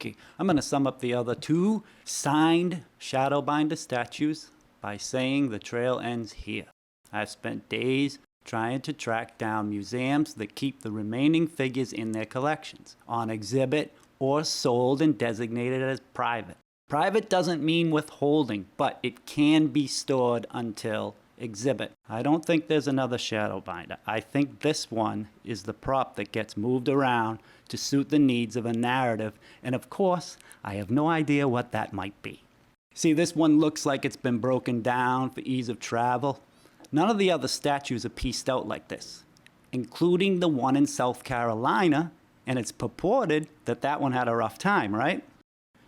Okay, I'm going to sum up the other two signed Shadowbinder statues by saying the trail ends here. I've spent days trying to track down museums that keep the remaining figures in their collections, on exhibit or sold and designated as private. Private doesn't mean withholding, but it can be stored until exhibit. I don't think there's another Shadowbinder. I think this one is the prop that gets moved around to suit the needs of a narrative, and of course, I have no idea what that might be. See, this one looks like it's been broken down for ease of travel. None of the other statues are pieced out like this, including the one in South Carolina, and it's purported that that one had a rough time, right?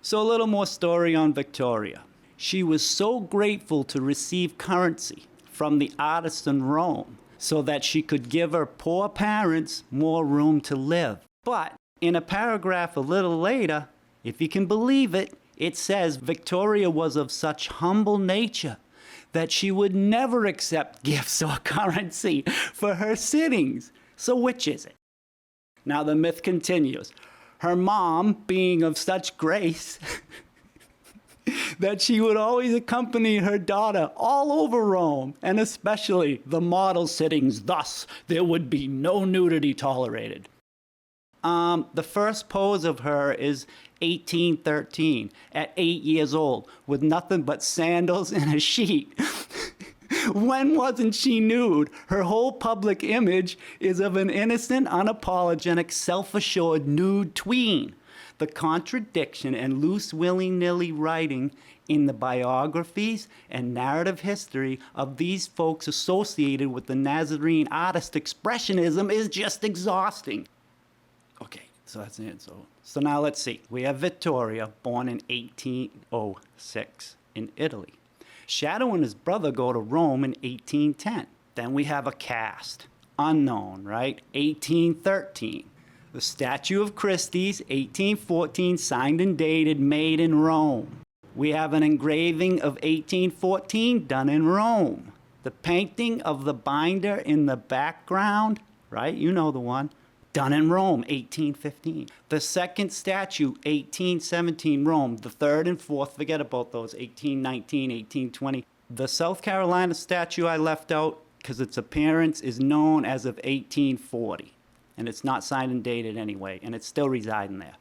So a little more story on Victoria. She was so grateful to receive currency from the artists in Rome so that she could give her poor parents more room to live. But in a paragraph a little later, if you can believe it, it says Victoria was of such humble nature that she would never accept gifts or currency for her sittings. So which is it? Now the myth continues. Her mom, being of such grace, that she would always accompany her daughter all over Rome, and especially the model sittings. Thus, there would be no nudity tolerated. The first pose of her is 1813, at 8 years old, with nothing but sandals and a sheet. When wasn't she nude? Her whole public image is of an innocent, unapologetic, self-assured nude tween. The contradiction and loose willy-nilly writing in the biographies and narrative history of these folks associated with the Nazarene artist expressionism is just exhausting. Okay, so that's it. So now let's see. We have Vittoria, born in 1806 in Italy. Shadow and his brother go to Rome in 1810. Then we have a cast. Unknown, right? 1813. The statue of Christie's, 1814, signed and dated, made in Rome. We have an engraving of 1814 done in Rome. The painting of the binder in the background, right? You know the one. Done in Rome, 1815. The second statue, 1817, Rome. The third and fourth, forget about those, 1819, 1820. The South Carolina statue I left out because its appearance is known as of 1840. And it's not signed and dated anyway, and it's still residing there.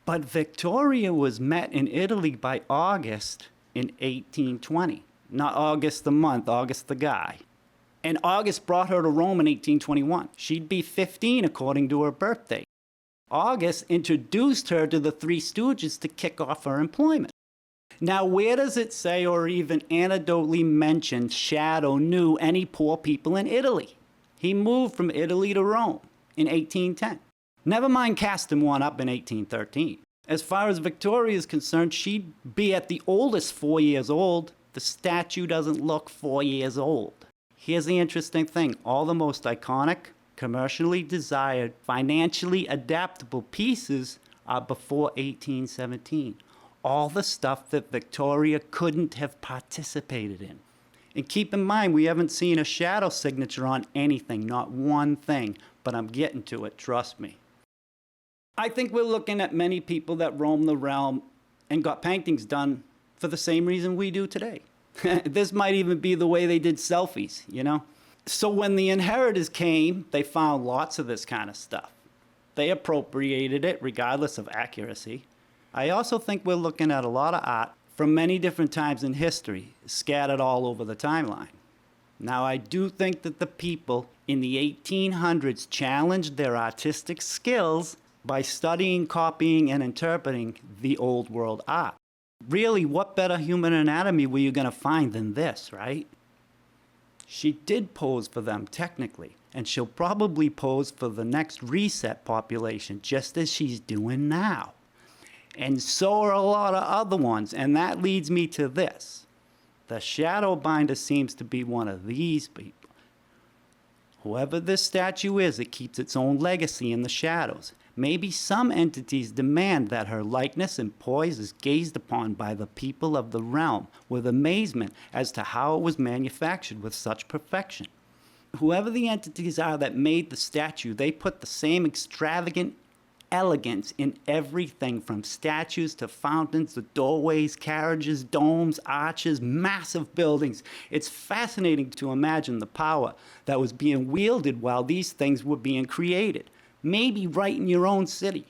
But Victoria was met in Italy by August in 1820. Not August the month, August the guy. And August brought her to Rome in 1821. She'd be 15 according to her birthday. August introduced her to the Three Stooges to kick off her employment. Now, where does it say or even anecdotally mention Shadow knew any poor people in Italy? He moved from Italy to Rome in 1810. Never mind casting one up in 1813. As far as Victoria is concerned, she'd be at the oldest 4 years old. The statue doesn't look 4 years old. Here's the interesting thing. All the most iconic, commercially desired, financially adaptable pieces are before 1817. All the stuff that Victoria couldn't have participated in. And keep in mind, we haven't seen a shadow signature on anything, not one thing. But I'm getting to it, trust me. I think we're looking at many people that roam the realm and got paintings done for the same reason we do today. This might even be the way they did selfies, you know? So when the inheritors came, they found lots of this kind of stuff. They appropriated it regardless of accuracy. I also think we're looking at a lot of art from many different times in history, scattered all over the timeline. Now, I do think that the people in the 1800s challenged their artistic skills by studying, copying, and interpreting the old world art. Really, what better human anatomy were you going to find than this, right? She did pose for them technically, and she'll probably pose for the next reset population just as she's doing now. And so are a lot of other ones, and that leads me to this. The Shadowbinder seems to be one of these people. Whoever this statue is, it keeps its own legacy in the shadows. Maybe some entities demand that her likeness and poise is gazed upon by the people of the realm with amazement as to how it was manufactured with such perfection. Whoever the entities are that made the statue, they put the same extravagant elegance in everything from statues to fountains to doorways, carriages, domes, arches, massive buildings. It's fascinating to imagine the power that was being wielded while these things were being created, maybe right in your own city.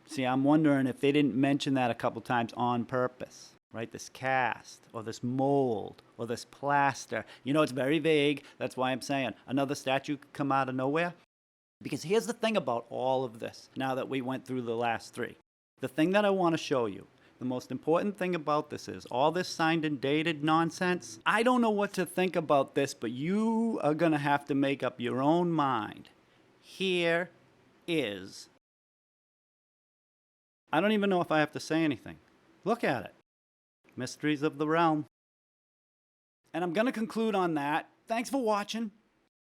See, I'm wondering if they didn't mention that a couple times on purpose, right? This cast, or this mold, or this plaster. You know, it's very vague. That's why I'm saying another statue could come out of nowhere. Because here's the thing about all of this, now that we went through the last three. The thing that I want to show you, the most important thing about this is all this signed and dated nonsense. I don't know what to think about this, but you are going to have to make up your own mind. Here is... I don't even know if I have to say anything. Look at it. Mysteries of the Realm. And I'm going to conclude on that. Thanks for watching.